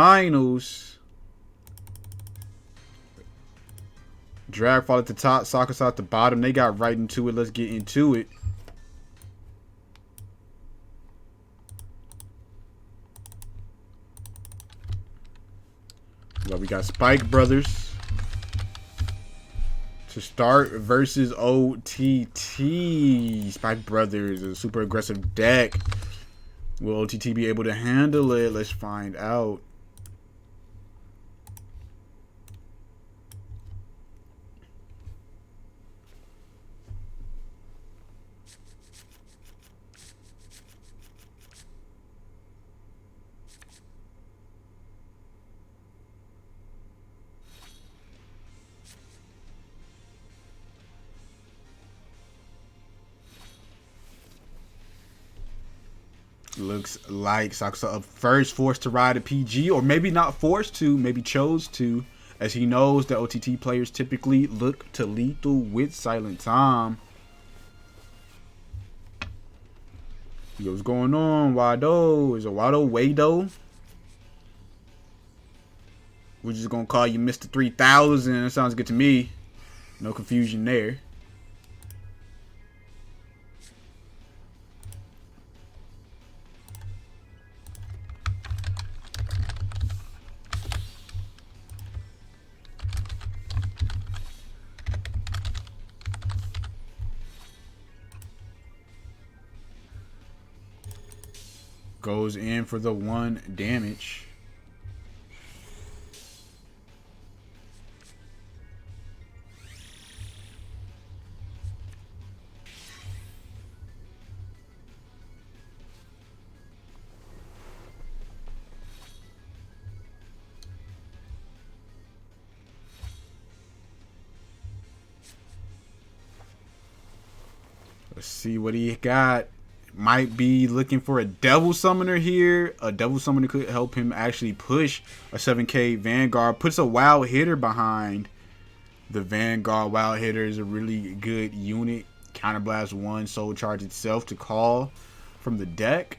finals. Dragfall at the top, Sakusa at the bottom. They got right into it. Let's get into it. Well, we got Spike Brothers to start versus OTT. Spike Brothers, a super aggressive deck. Will OTT be able to handle it? Let's find out. Looks like Sakusa up first, forced to ride a PG, or maybe not forced to, maybe chose to, as he knows that OTT players typically look to lethal with Silent Time. Yo, what's going on, Wado? Is it Wado? Wado? We're just gonna call you Mr. 3000. That sounds good to me. No confusion there. Goes in for the 1 damage. Let's see what he got. Might be looking for a Devil Summoner here. A Devil Summoner could help him actually push a 7K Vanguard. Puts a Wild Hitter behind the Vanguard. Wild Hitter is a really good unit. Counterblast 1, Soul Charge itself to call from the deck.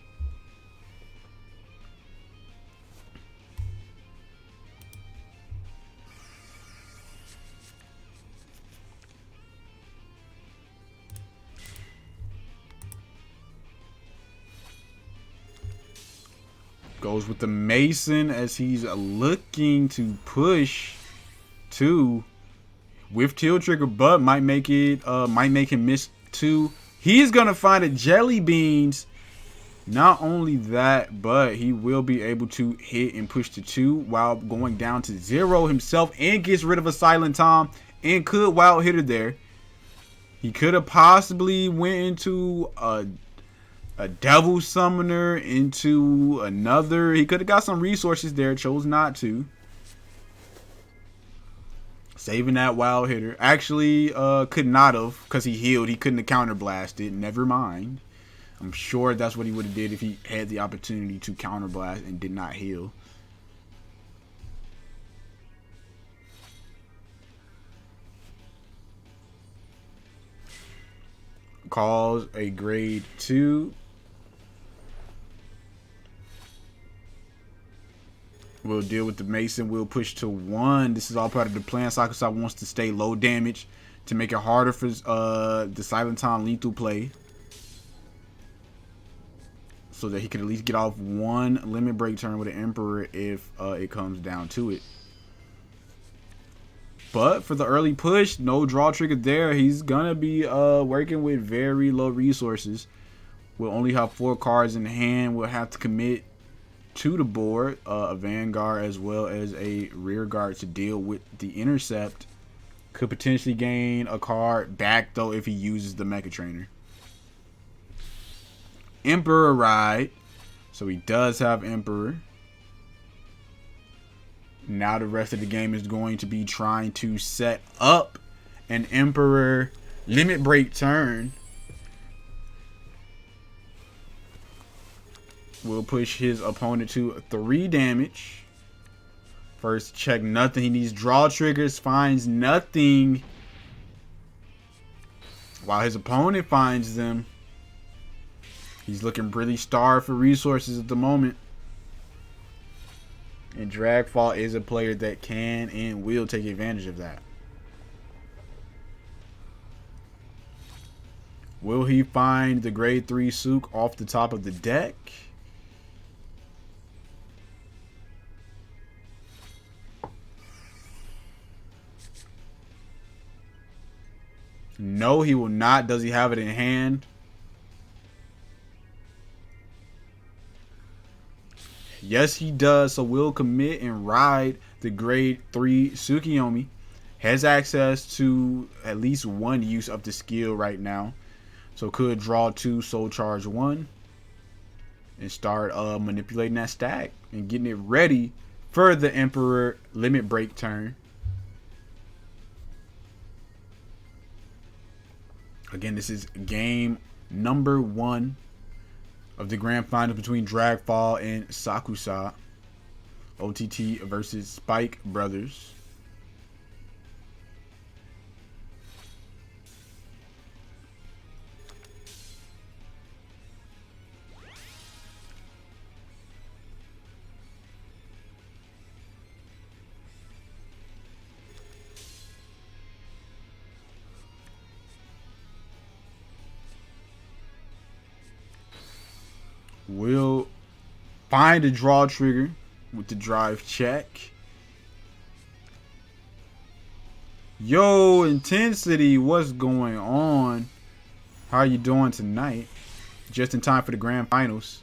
Goes with the Mason as he's looking to push 2 with Tilt Trigger, but might make him miss 2. He's gonna find a Jelly Beans. Not only that, but he will be able to hit and push to 2 while going down to 0 himself, and gets rid of a Silent Time and could Wild Hitter there. He could have possibly went into a Devil Summoner, into another. He could have got some resources there, chose not to. Saving that Wild Hitter. Actually, could not have, because he healed. He couldn't have counterblasted. Never mind. I'm sure that's what he would have did if he had the opportunity to counterblast and did not heal. Calls a grade 2. We'll deal with the Mason. We'll push to 1. This is all part of the plan. Sakusa wants to stay low damage to make it harder for the Silent Time lethal play, so that he can at least get off 1 limit break turn with an Emperor if it comes down to it. But for the early push, no draw trigger there. He's gonna be working with very low resources. We'll only have 4 cards in hand. We'll have to commit to the board, a Vanguard as well as a rear guard to deal with the intercept. Could potentially gain a card back though if he uses the Mecha Trainer. Emperor ride, so he does have Emperor. Now the rest of the game is going to be trying to set up an Emperor limit break turn. Will push his opponent to 3 damage. First check, nothing. He needs draw triggers, finds nothing, while his opponent finds them. He's looking really starved for resources at the moment. And Dragfall is a player that can and will take advantage of that. Will he find the grade 3 Sook off the top of the deck? No, he will not. Does he have it in hand? Yes, he does. So we'll commit and ride the grade 3 Tsukiyomi. Has access to at least one use of the skill right now. So could draw 2, soul charge 1. And start manipulating that stack. And getting it ready for the Emperor limit break turn. Again, this is game number 1 of the grand final between Dragfall and Sakusa. OTT versus Spike Brothers. Will find a draw trigger with the drive check. Yo, Intensity, what's going on? How are you doing tonight? Just in time for the grand finals,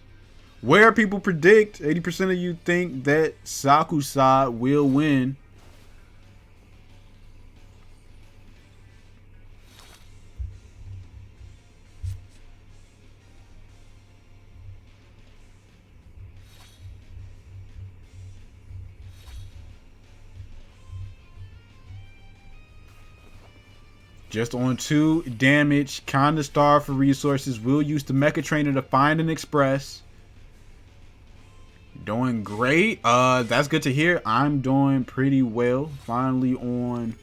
where people predict 80% of you think that Sakusa will win. Just on 2 damage, kinda starved for resources. Will use the Mecha Trainer to find an Express. Doing great. That's good to hear. I'm doing pretty well. Finally on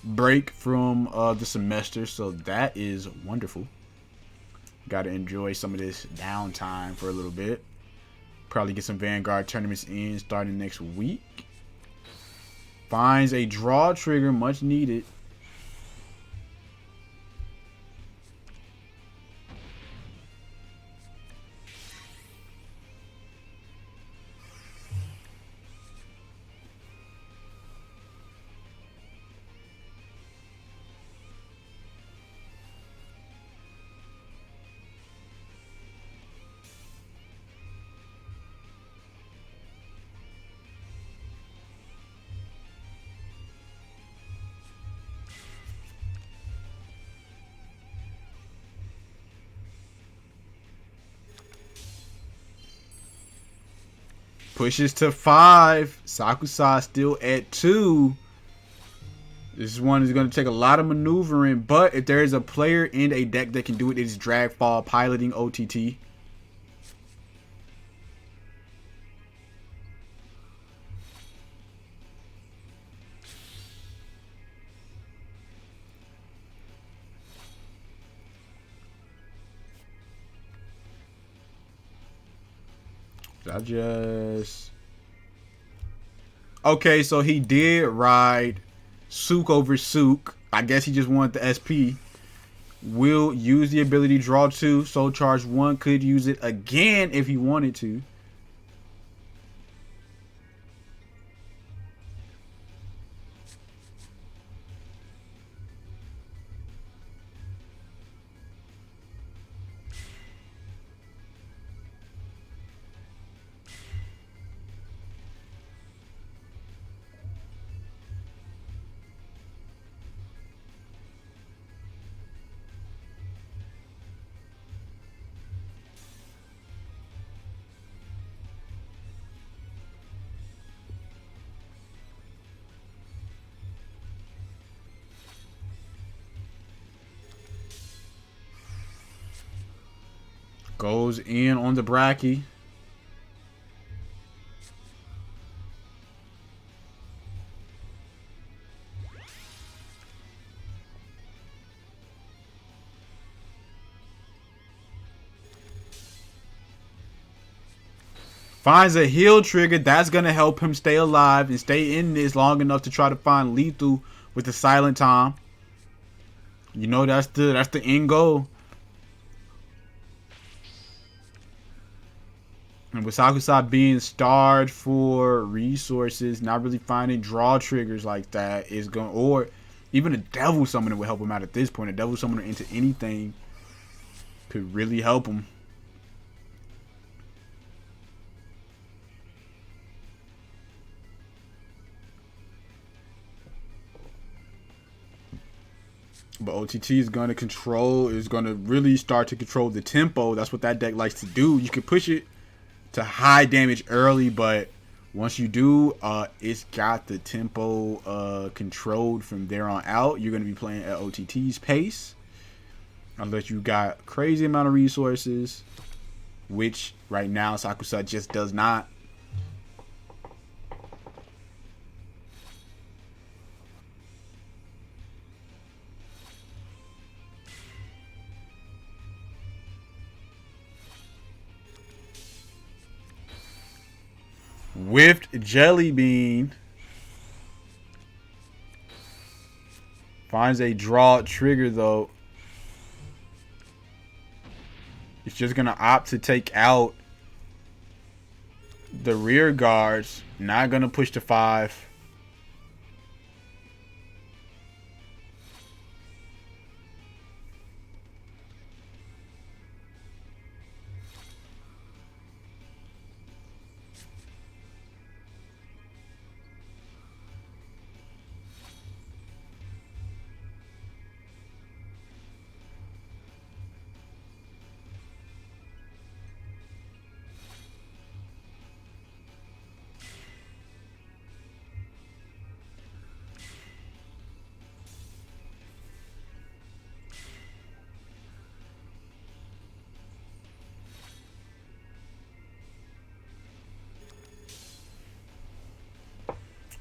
break from the semester, so that is wonderful. Got to enjoy some of this downtime for a little bit. Probably get some Vanguard tournaments in starting next week. Finds a draw trigger, much needed. Pushes to 5. Sakusa still at 2. This one is going to take a lot of maneuvering, but if there is a player in a deck that can do it, it is Dragfall piloting OTT. Okay, so he did ride Sook over Sook. I guess he just wanted the SP. Will use the ability draw 2, soul charge 1. Could use it again if he wanted to. Goes in on the Bracky. Finds a heal trigger. That's going to help him stay alive and stay in this long enough to try to find lethal with the silent time. You know, that's the end goal. And with Sakusa being starved for resources, not really finding draw triggers like that is going, or even a devil summoner would help him out at this point. A devil summoner into anything could really help him. But OTT is going to really start to control the tempo. That's what that deck likes to do. You can push it to high damage early, but once you do, it's got the tempo controlled from there on out. You're going to be playing at OTT's pace. Unless you got crazy amount of resources, which right now Sakusa just does not. Whiffed Jelly Bean. Finds a draw trigger though. It's just going to opt to take out the rear guards. Not going to push to 5.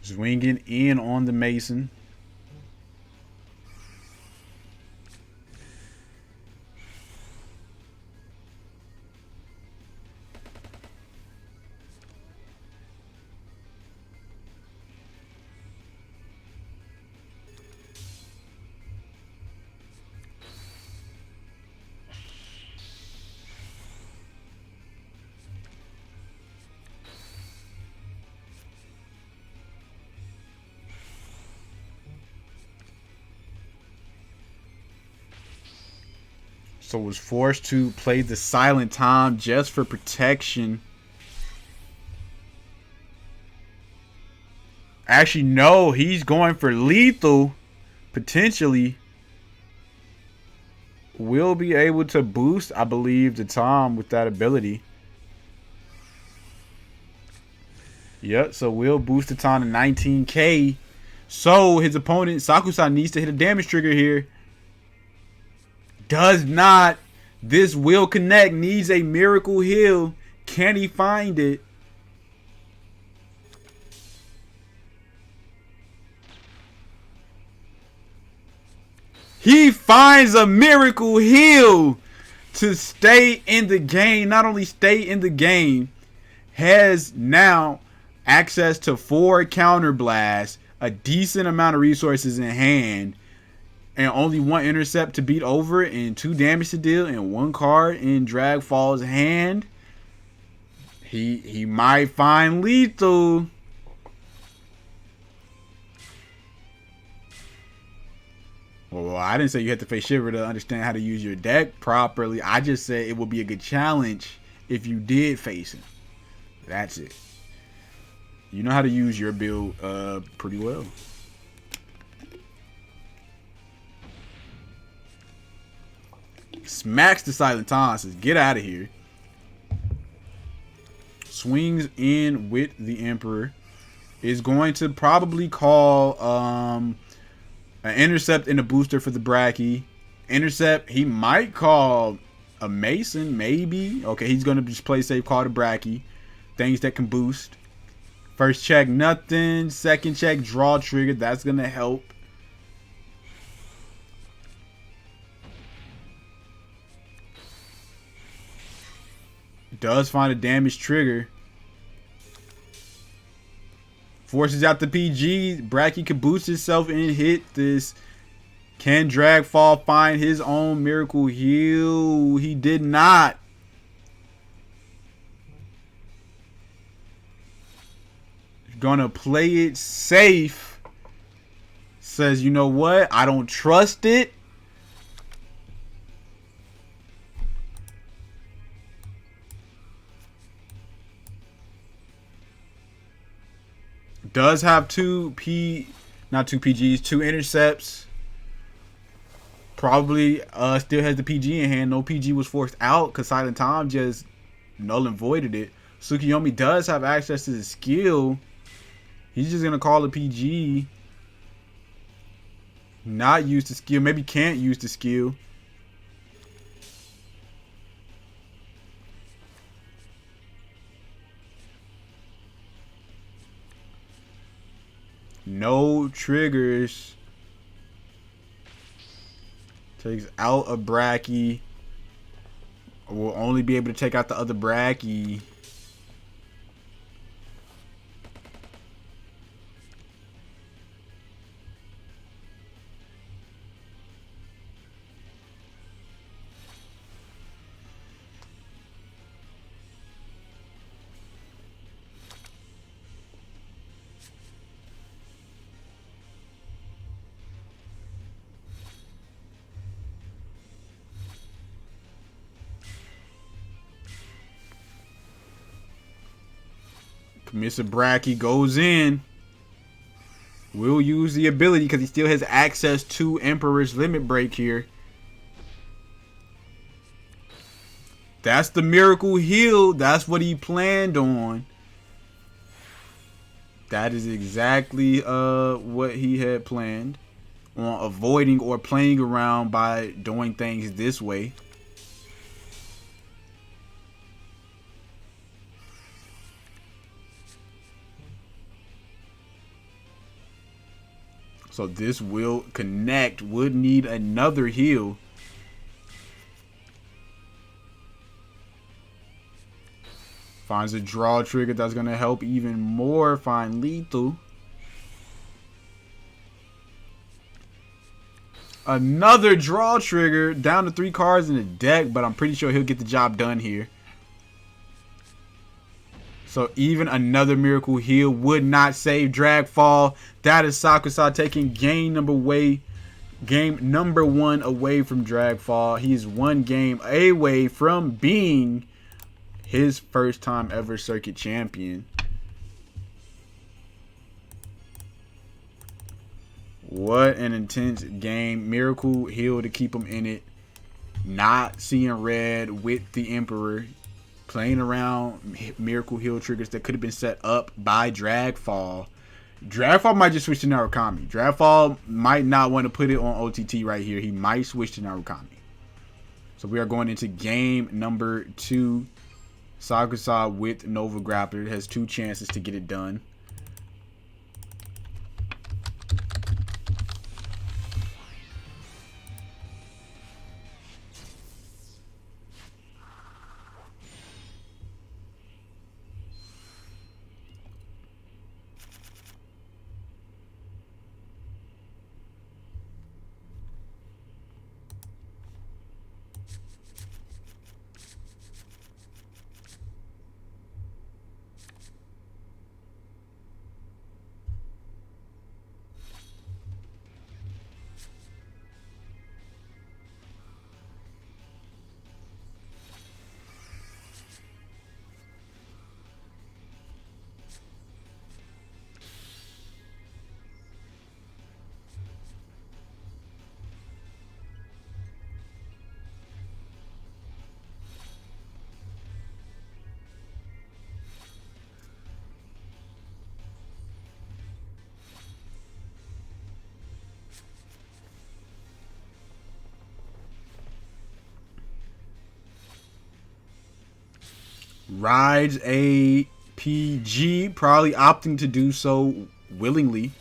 Swinging in on the Mason. So was forced to play the silent time just for protection. Actually, no, he's going for lethal. Potentially. Will be able to boost, I believe, the time with that ability. Yep, so will boost the time to 19k. So his opponent, Sakusa, needs to hit a damage trigger here. Does not. This will connect. Needs a miracle heal. Can he find it? He finds a miracle heal to stay in the game. Not only stay in the game, has now access to 4 counter blasts, a decent amount of resources in hand, and only 1 intercept to beat over it, and 2 damage to deal, and 1 card in Dragfall's hand. He might find lethal. Well, I didn't say you had to face Shiver to understand how to use your deck properly. I just said it would be a good challenge if you did face him. That's it. You know how to use your build pretty well. Smacks the silent time, says get out of here. Swings in with the Emperor. Is going to probably call an intercept and a booster for the Bracky. Intercept, he might call a Mason, maybe. Okay, he's going to just play safe, call the Bracky. Things that can boost. First check, nothing. Second check, draw trigger. That's going to help. Does find a damage trigger. Forces out the PG. Bracky can boost himself and hit this. Can Dragfall find his own miracle heal? He did not. Gonna play it safe. Says, you know what? I don't trust it. Does have two intercepts. Probably still has the PG in hand. No PG was forced out because Silent Tom just null and voided it. Tsukiyomi does have access to the skill. He's just gonna call the PG. Not use the skill. Maybe can't use the skill. No triggers. Takes out a Bracky. Will only be able to take out the other Bracky. Mr. Bracky goes in. Will use the ability because he still has access to Emperor's Limit Break here. That's the miracle heal. That's what he planned on. That is exactly what he had planned on avoiding or playing around by doing things this way. So this will connect. Would need another heal. Finds a draw trigger that's going to help even more find lethal. Another draw trigger. Down to 3 cards in the deck, but I'm pretty sure he'll get the job done here. So even another miracle heal would not save Dragfall. That is Sakusa taking game number 1 away from Dragfall. He is 1 game away from being his first time ever circuit champion. What an intense game. Miracle heal to keep him in it. Not seeing red with the Emperor. Playing around miracle heal triggers that could have been set up by Dragfall. Dragfall might just switch to Narukami. Dragfall might not want to put it on OTT right here. He might switch to Narukami. So we are going into game number 2. Sakusa with Nova Grappler has 2 chances to get it done. Rides a PG, probably opting to do so willingly.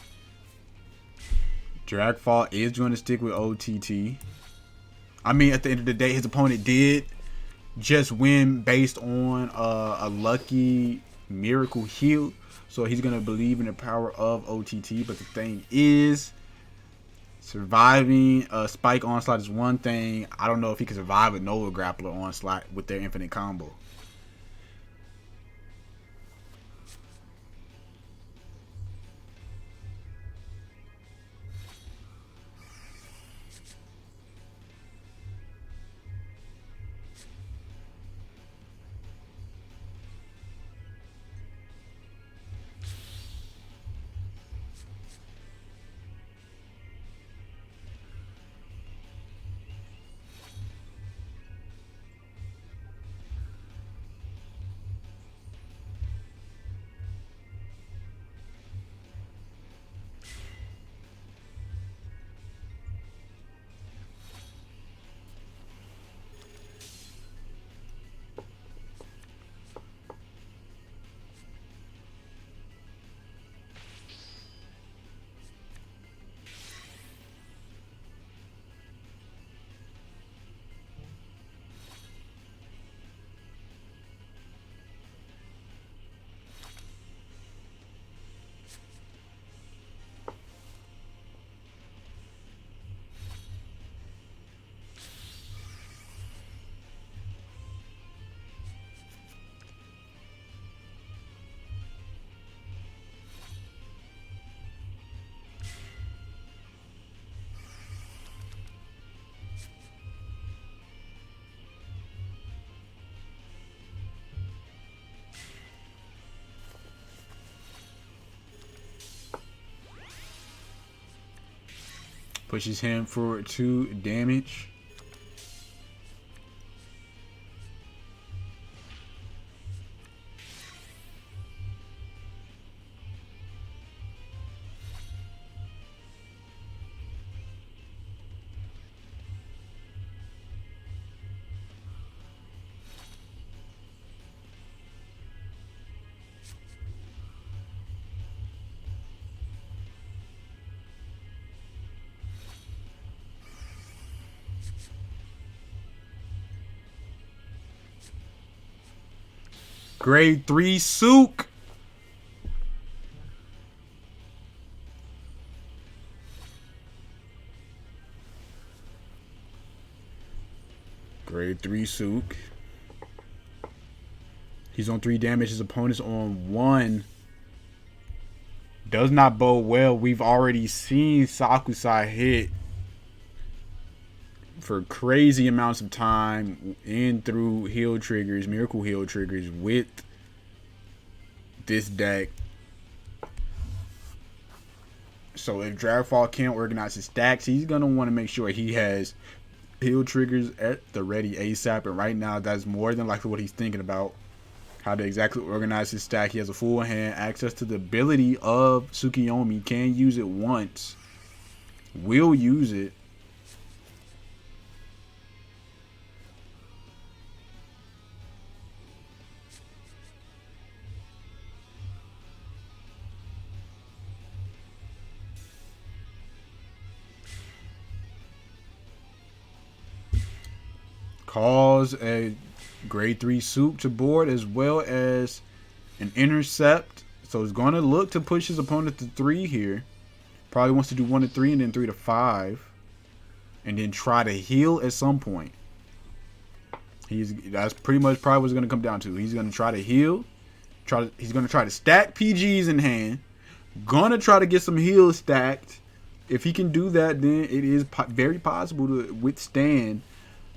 Dragfall is going to stick with OTT. I mean, at the end of the day, his opponent did just win based on a lucky Miracle Heal. So he's going to believe in the power of OTT. But the thing is, surviving a Spike Onslaught is one thing. I don't know if he can survive a Nova Grappler Onslaught with their infinite combo. Pushes him for 2 damage. Grade 3 Sook. Grade 3 Sook. He's on 3 damage. His opponent's on 1. Does not bode well. We've already seen Sakusa hit for crazy amounts of time in through heal triggers, miracle heal triggers with this deck. So if Dragfall can't organize his stacks, he's going to want to make sure he has heal triggers at the ready ASAP. And right now, that's more than likely what he's thinking about. How to exactly organize his stack. He has a full hand, access to the ability of Tsukiyomi. Can use it once. Will use it. Calls a grade 3 Sook to board as well as an intercept. So he's going to look to push his opponent to 3 here. Probably wants to do 1 to 3 and then 3 to 5. And then try to heal at some point. That's pretty much probably what it's going to come down to. He's going to try to heal. He's going to try to stack PGs in hand. Gonna try to get some heals stacked. If he can do that, then it is very possible to withstand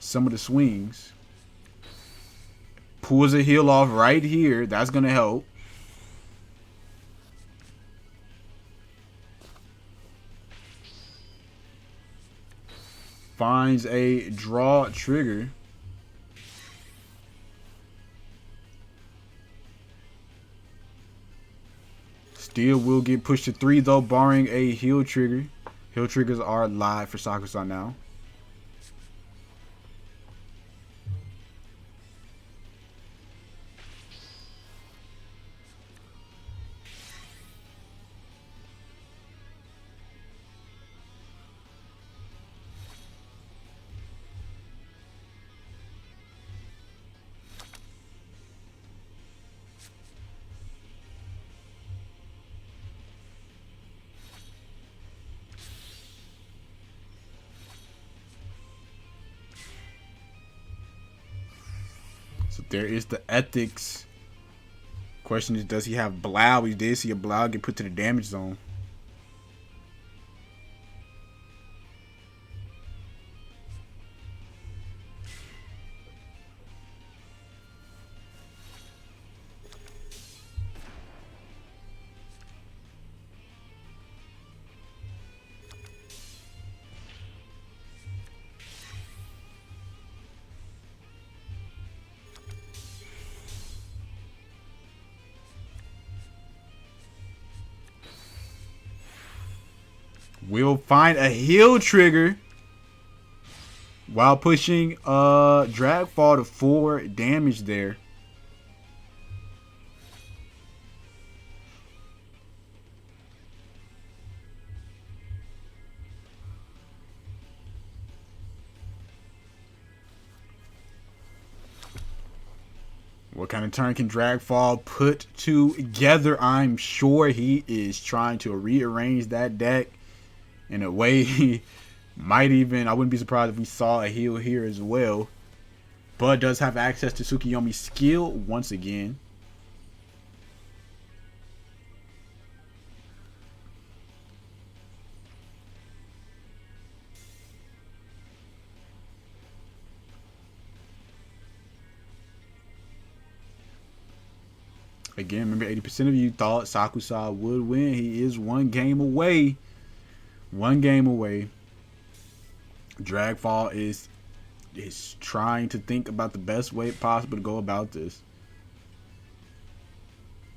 some of the swings. Pulls a heal off right here. That's going to help. Finds a draw trigger. Still will get pushed to 3 though, barring a heal trigger. Heal triggers are live for Sakusa now. There is the ethics. Question is, does he have Blau? We did see a Blau get put to the damage zone. We'll find a heal trigger while pushing Dragfall to 4 damage there. What kind of turn can Dragfall put together? I'm sure he is trying to rearrange that deck in a way he might even, I wouldn't be surprised if we saw a heal here as well. But does have access to Tsukuyomi's skill once again. Again, remember 80% of you thought Sakusa would win. He is 1 game away. 1 game away. Dragfall is trying to think about the best way possible to go about this.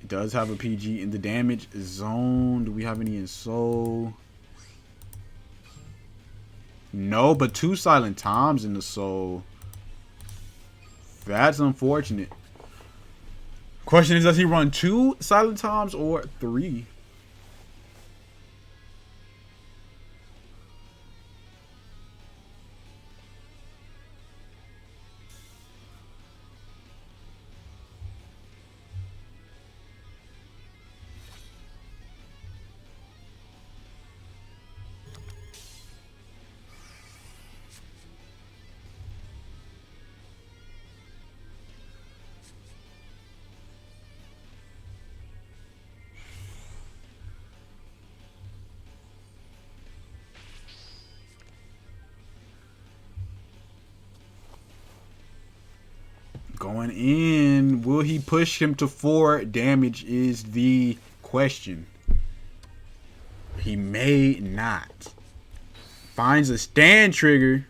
It does have a PG in the damage zone. Do we have any in soul? No, but 2 silent toms in the soul. That's unfortunate. Question is, does he run 2 silent toms or 3? Going in, will he push him to 4 damage is the question. He may not. Finds a stand trigger.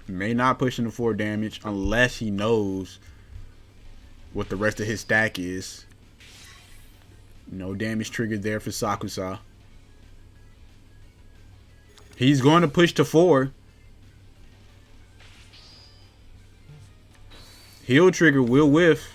May not push him to 4 damage unless he knows what the rest of his stack is. No damage triggered there for Sakusa. He's going to push to 4. Heal trigger will whiff.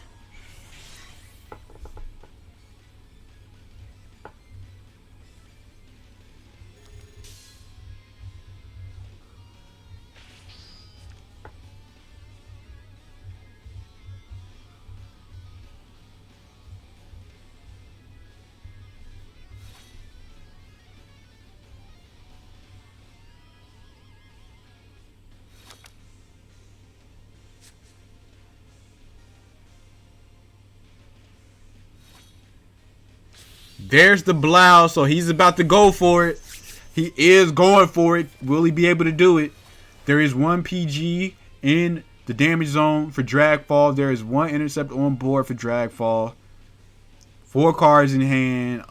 There's the Blau, so he's about to go for it. He is going for it. Will he be able to do it? There is 1 PG in the damage zone for Dragfall. There is 1 intercept on board for Dragfall. 4 cards in hand.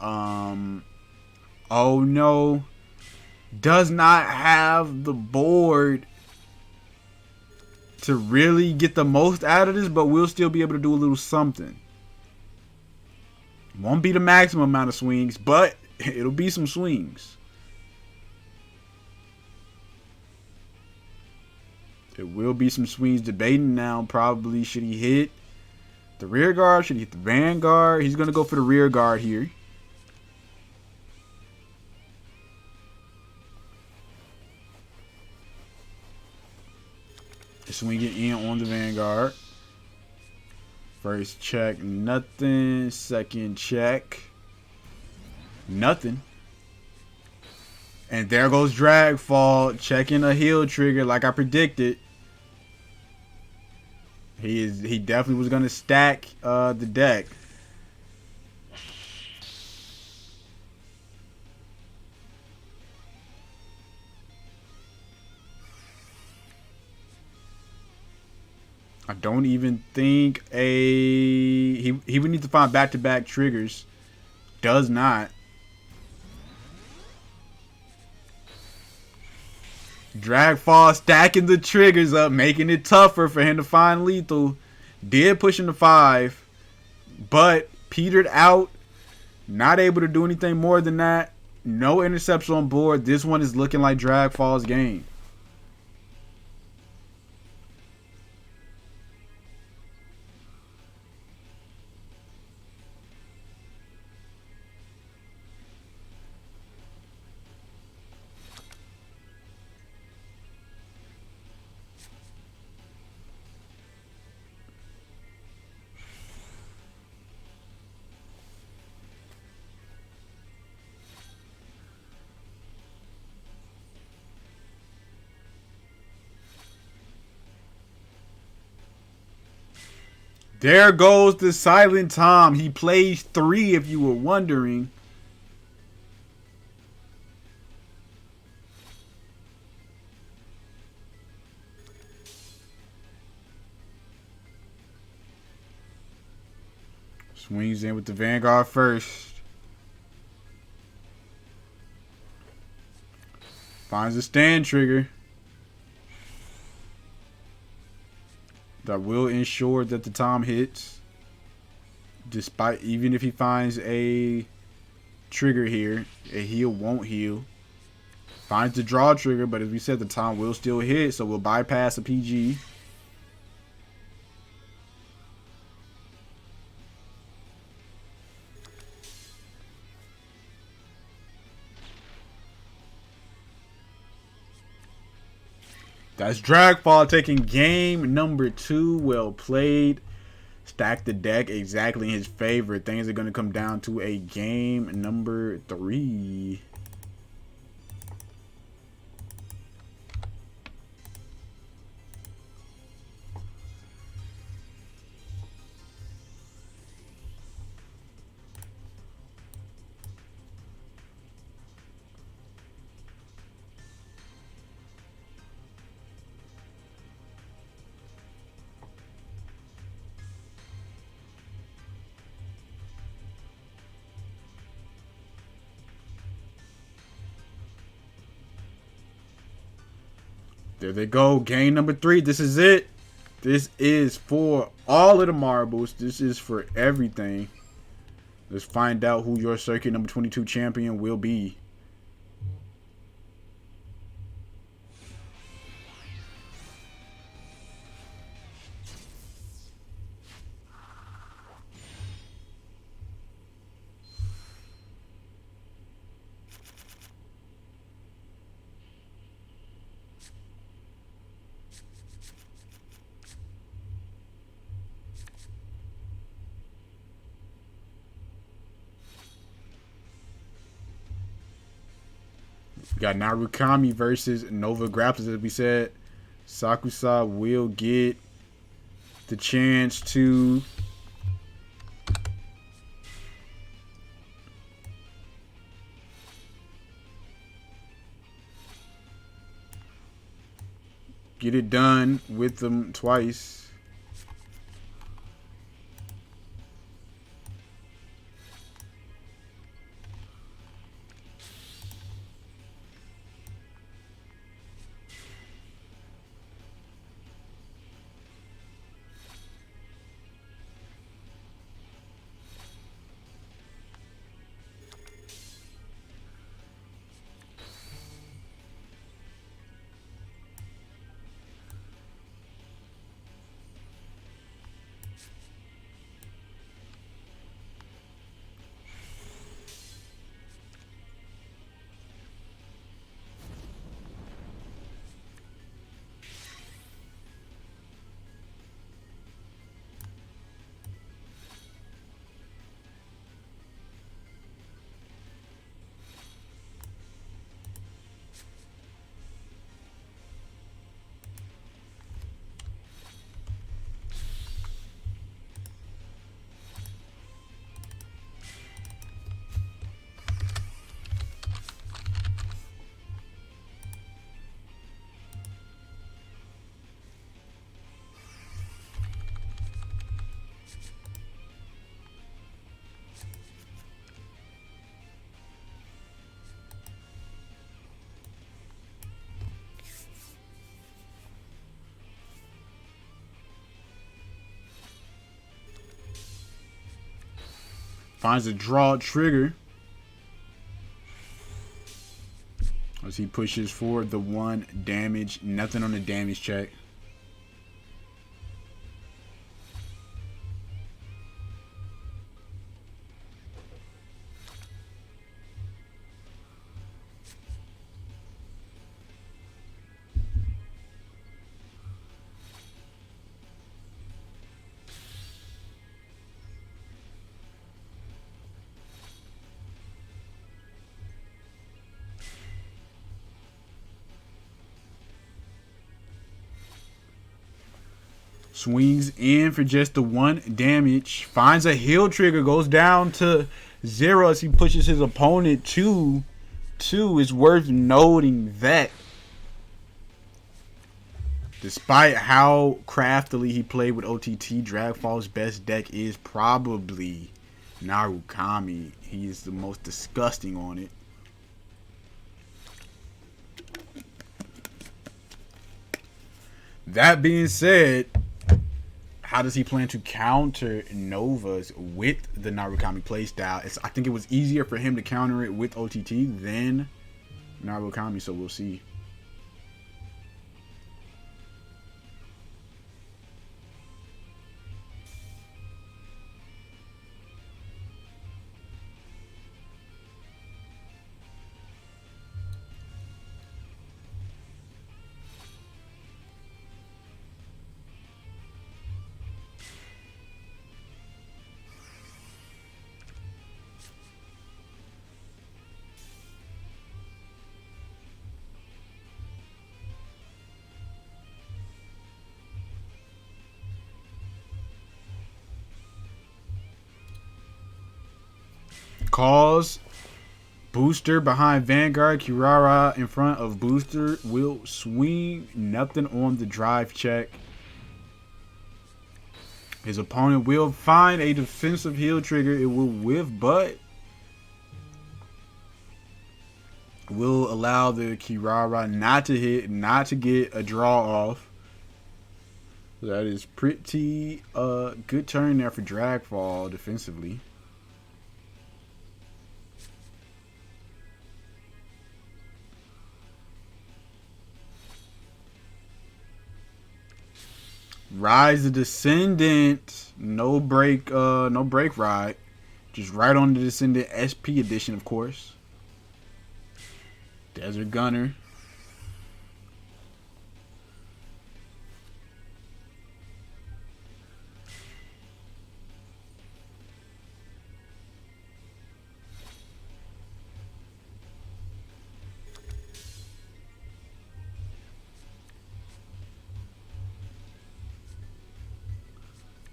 Oh no. Does not have the board to really get the most out of this, but we'll still be able to do a little something. Won't be the maximum amount of swings, but it'll be some swings. It will be some swings. Debating now, probably should he hit the rear guard? Should he hit the Vanguard? He's going to go for the rear guard here. Swinging in on the Vanguard. First check, nothing. Second check, nothing. And there goes Dragfall, checking a heal trigger like I predicted. He definitely was gonna stack the deck. I don't even think he would need to find back-to-back triggers. Does not. Dragfall stacking the triggers up, making it tougher for him to find lethal. Did push him to 5, but petered out. Not able to do anything more than that. No intercepts on board. This one is looking like Dragfall's game. There goes the Silent Tom. He plays 3 if you were wondering. Swings in with the Vanguard first. Finds a stand trigger. That will ensure that the Tom hits. Despite, even if he finds a trigger here, a heal won't heal. Finds the draw trigger, but as we said, the Tom will still hit, so we'll bypass a PG. That's Dragfall taking game number 2. Well played. Stack the deck exactly in his favor. Things are going to come down to a game number 3. There they go. Game number 3. This is it. This is for all of the marbles. This is for everything. Let's find out who your circuit number 22 champion will be. We got Narukami versus Nova Grapplers, as we said. Sakusa will get the chance to get it done with them twice. Finds a draw trigger as he pushes for the 1 damage. Nothing on the damage check. Swings in for just the 1 damage. Finds a heal trigger. Goes down to 0 as he pushes his opponent to 2. It's worth noting that despite how craftily he played with OTT, Dragfall's best deck is probably Narukami. He is the most disgusting on it. That being said, how does he plan to counter Novas with the Narukami playstyle? I think it was easier for him to counter it with OTT than Narukami, so we'll see. Calls booster behind Vanguard. Kirara in front of booster. Will swing. Nothing on the drive check. His opponent will find a defensive heal trigger. It will whiff, but will allow the Kirara not to hit, not to get a draw off. That is pretty good turn there for Dragfall defensively. Rise the Descendant. No break ride. Just right on the Descendant SP edition, of course. Desert Gunner.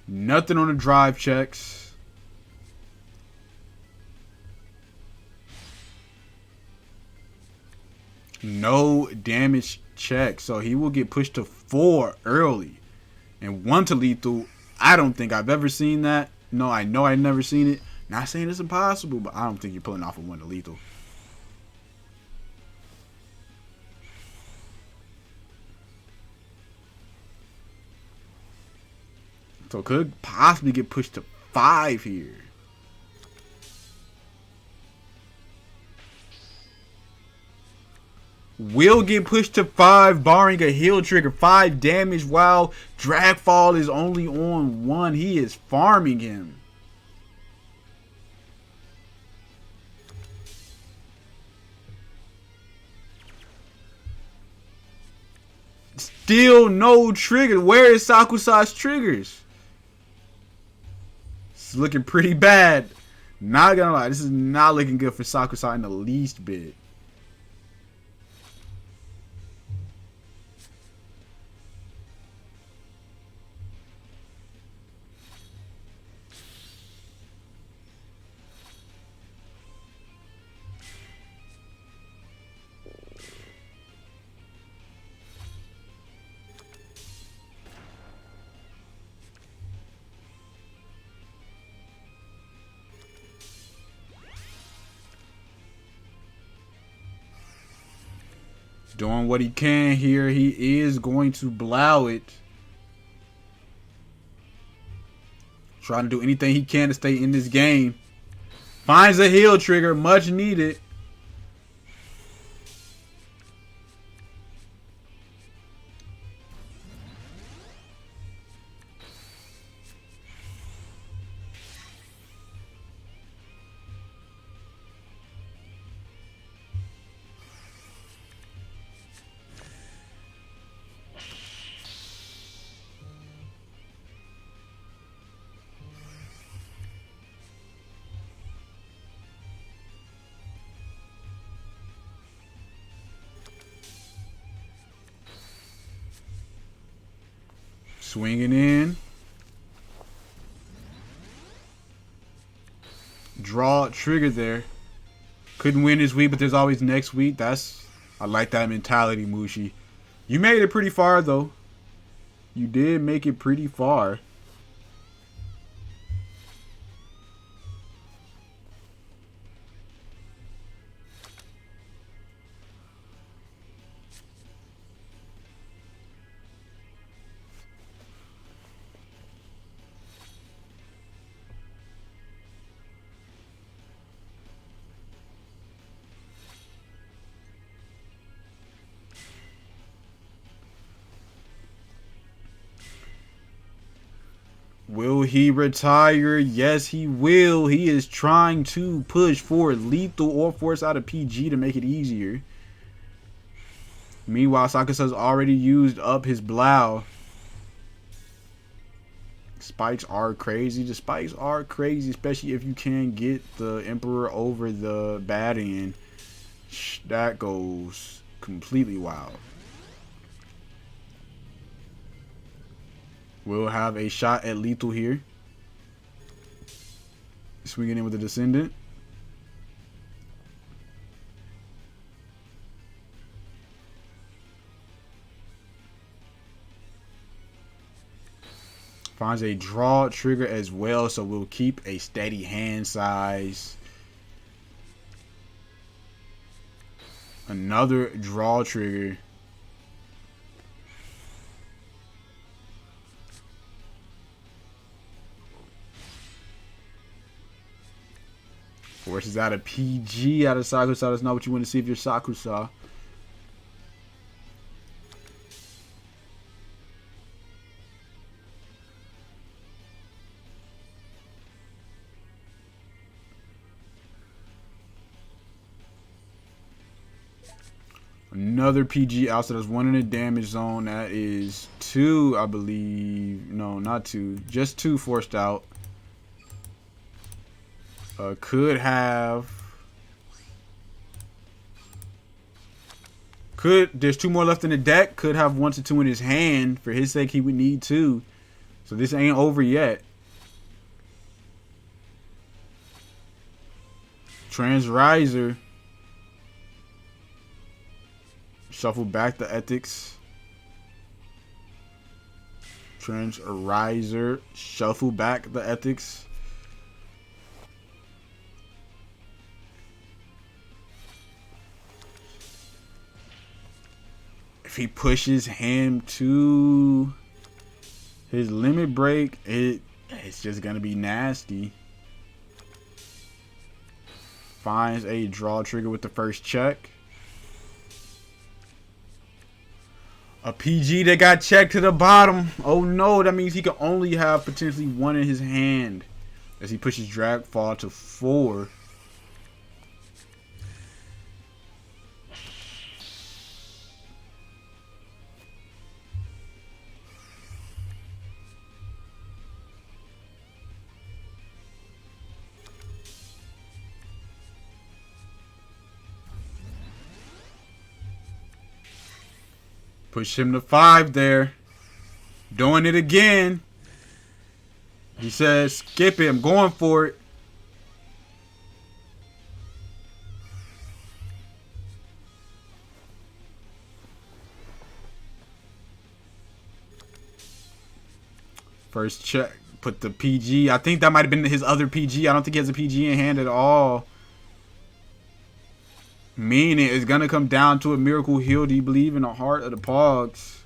Nothing on the drive checks. No damage check. So he will get pushed to 4 early. And 1 to lethal. I don't think I've ever seen that. No, I know I've never seen it. Not saying it's impossible, but I don't think you're pulling off a 1 to lethal. So could possibly get pushed to 5 here. Will get pushed to 5, barring a heal trigger. 5 damage while Dragfall is only on 1. He is farming him. Still no trigger. Where is Sakusa's triggers? It's looking pretty bad. Not gonna lie, this is not looking good for Sakusa in the least bit. Doing what he can here. He is going to blow it. Trying to do anything he can to stay in this game. Finds a heal trigger, much needed. Swinging in. Draw trigger there. Couldn't win this week, but there's always next week. I like that mentality, Mushi. You made it pretty far, though. You did make it pretty far. Will he retire? Yes, he will. He is trying to push for lethal or force out a PG to make it easier. Meanwhile, Sakusa's already used up his blow. Spikes are crazy. The spikes are crazy, especially if you can get the Emperor over the bad end. That goes completely wild. We'll have a shot at lethal here. Swinging in with the Descendant. Finds a draw trigger as well, so we'll keep a steady hand size. Another draw trigger. Forces out a PG out of Sakusa. That's not what you want to see if you're Sakusa. Another PG out, so that's one in the damage zone. That is 2, I believe. No, not 2. Just 2 forced out. Could have. There's 2 more left in the deck. Could have 1 to 2 in his hand. For his sake, he would need 2. So this ain't over yet. Transriser. Shuffle back the ethics. Transriser. Shuffle back the ethics. If he pushes him to his limit break, it's just gonna be nasty. Finds a draw trigger with the first check. A PG that got checked to the bottom. Oh no, that means he can only have potentially 1 in his hand as he pushes Dragfall to 4. Push him to 5 there. Doing it again. He says, skip it. I'm going for it. First check. Put the PG. I think that might have been his other PG. I don't think he has a PG in hand at all. Meaning it's going to come down to a miracle heal. Do you believe in the heart of the Pogs?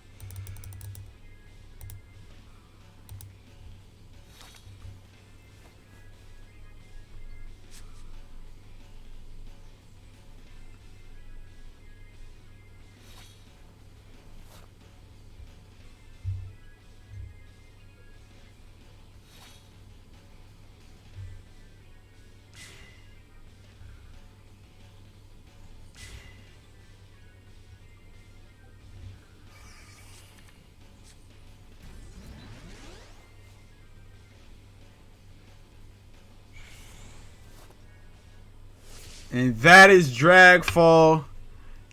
And that is Dragfall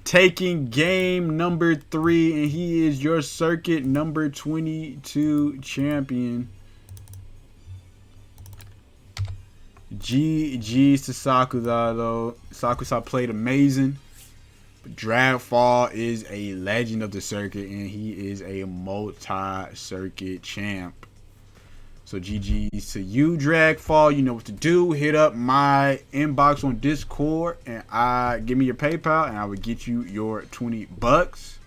taking game number 3, and he is your circuit number 22 champion. GG's to Sakusa though. Sakusa played amazing. But Dragfall is a legend of the circuit, and he is a multi-circuit champ. So GG's to you, Dragfall. You know what to do. Hit up my inbox on Discord and give me your PayPal, and I will get you your $20.